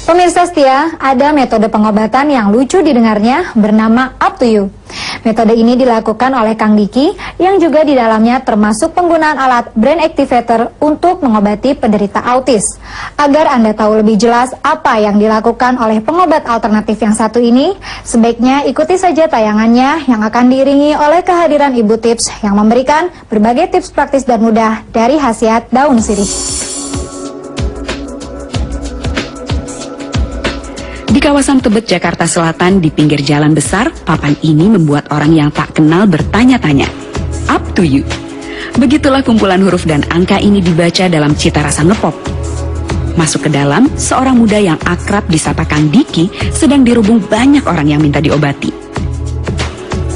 Pemirsa setia, ada metode pengobatan yang lucu didengarnya bernama Up to You. Metode ini dilakukan oleh Kang Diki yang juga di dalamnya termasuk penggunaan alat brain activator untuk mengobati penderita autis. Agar Anda tahu lebih jelas apa yang dilakukan oleh pengobat alternatif yang satu ini, sebaiknya ikuti saja tayangannya yang akan diiringi oleh kehadiran Ibu Tips yang memberikan berbagai tips praktis dan mudah dari khasiat daun sirih. Di kawasan Tebet, Jakarta Selatan, di pinggir jalan besar, papan ini membuat orang yang tak kenal bertanya-tanya. Up to you. Begitulah kumpulan huruf dan angka ini dibaca dalam cita rasa ngepop. Masuk ke dalam, seorang muda yang akrab disapa Kang Diki sedang dirubung banyak orang yang minta diobati.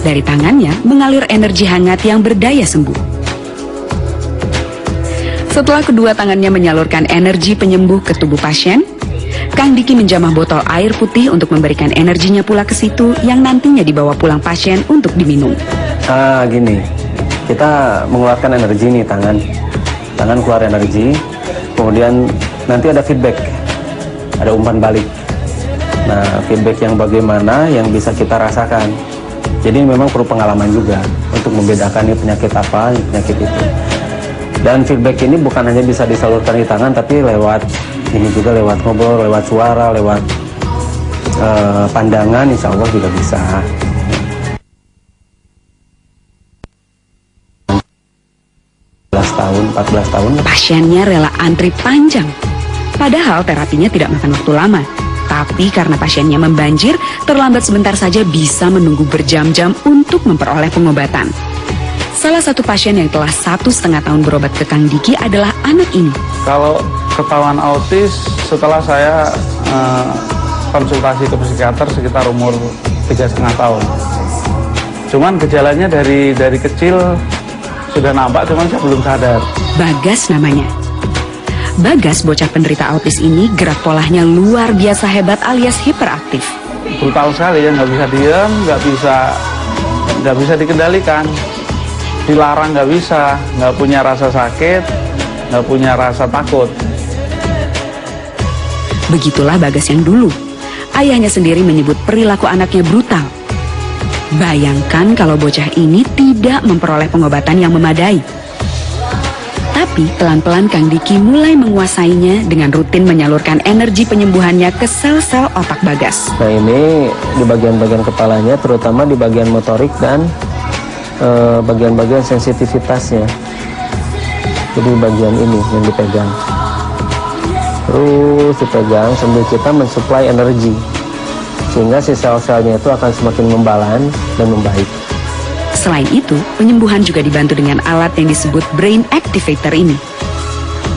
Dari tangannya mengalir energi hangat yang berdaya sembuh. Setelah kedua tangannya menyalurkan energi penyembuh ke tubuh pasien, Kang Diki menjamah botol air putih untuk memberikan energinya pula ke situ yang nantinya dibawa pulang pasien untuk diminum. Gini, kita mengeluarkan energi nih, tangan keluar energi, kemudian nanti ada feedback, ada umpan balik. Nah, feedback yang bagaimana yang bisa kita rasakan. Jadi memang perlu pengalaman juga untuk membedakan ini penyakit apa, ini penyakit itu. Dan feedback ini bukan hanya bisa disalurkan di tangan, tapi lewat ini juga lewat ngobrol, lewat suara, lewat pandangan, insya Allah juga bisa. 14 tahun. Pasiennya rela antri panjang. Padahal terapinya tidak makan waktu lama. Tapi karena pasiennya membanjir, terlambat sebentar saja bisa menunggu berjam-jam untuk memperoleh pengobatan. Salah satu pasien yang telah 1,5 tahun berobat ke Kang Diki adalah anak ini. Kalau ketahuan autis setelah saya konsultasi ke psikiater sekitar umur 3,5 tahun. Cuman gejalanya dari kecil sudah nampak, cuman saya belum sadar. Bagas namanya. Bagas, bocah penderita autis ini, gerak polanya luar biasa hebat alias hiperaktif. Brutal sekali ya, nggak bisa diam, nggak bisa dikendalikan. Dilarang nggak bisa, nggak punya rasa sakit, nggak punya rasa takut. Begitulah Bagas yang dulu. Ayahnya sendiri menyebut perilaku anaknya brutal. Bayangkan kalau bocah ini tidak memperoleh pengobatan yang memadai. Tapi pelan-pelan Kang Diki mulai menguasainya dengan rutin menyalurkan energi penyembuhannya ke sel-sel otak Bagas. Nah, ini di bagian-bagian kepalanya, terutama di bagian motorik dan bagian-bagian sensitivitasnya. Jadi bagian ini yang dipegang, terus dipegang sambil kita mensuplai energi, sehingga si sel-selnya itu akan semakin membalans dan membaik. Selain itu, penyembuhan juga dibantu dengan alat yang disebut brain activator ini.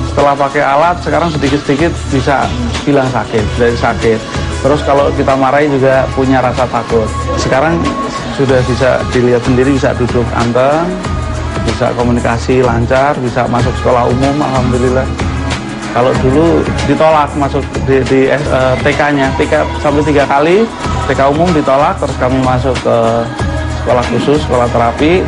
Setelah pakai alat, sekarang sedikit-sedikit bisa hilang sakit, dari sakit. Terus kalau kita marahin juga punya rasa takut. Sekarang sudah bisa dilihat sendiri, bisa duduk anteng, bisa komunikasi lancar, bisa masuk sekolah umum, alhamdulillah. Kalau dulu ditolak masuk di TK-nya, TK sampai 3 kali, TK umum ditolak, terus kami masuk ke sekolah khusus, sekolah terapi,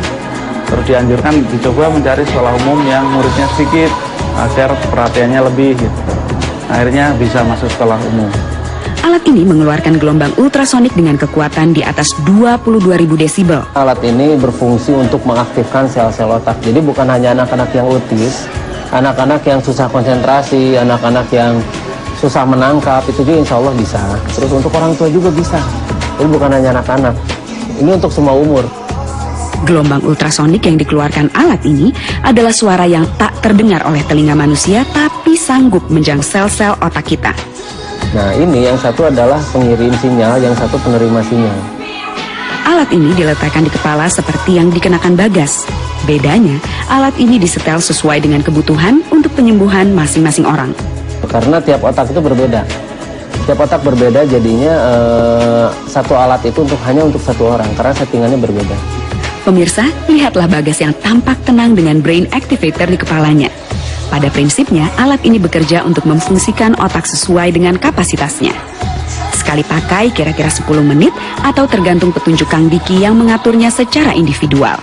terus dianjurkan dicoba mencari sekolah umum yang muridnya sedikit, agar perhatiannya lebih gitu. Akhirnya bisa masuk sekolah umum. Alat ini mengeluarkan gelombang ultrasonik dengan kekuatan di atas 22.000 desibel. Alat ini berfungsi untuk mengaktifkan sel-sel otak. Jadi bukan hanya anak-anak yang autis, anak-anak yang susah konsentrasi, anak-anak yang susah menangkap, itu juga insya Allah bisa. Terus untuk orang tua juga bisa. Jadi bukan hanya anak-anak, ini untuk semua umur. Gelombang ultrasonik yang dikeluarkan alat ini adalah suara yang tak terdengar oleh telinga manusia, tapi sanggup menjang sel-sel otak kita. Nah, ini yang satu adalah pengirim sinyal, yang satu penerima sinyal. Alat ini diletakkan di kepala seperti yang dikenakan Bagas. Bedanya, alat ini disetel sesuai dengan kebutuhan untuk penyembuhan masing-masing orang. Karena tiap otak itu berbeda. Tiap otak berbeda, jadinya satu alat itu hanya untuk satu orang, karena settingannya berbeda. Pemirsa, lihatlah Bagas yang tampak tenang dengan brain activator di kepalanya. Pada prinsipnya, alat ini bekerja untuk memfungsikan otak sesuai dengan kapasitasnya. Sekali pakai kira-kira 10 menit atau tergantung petunjuk Kang Diki yang mengaturnya secara individual.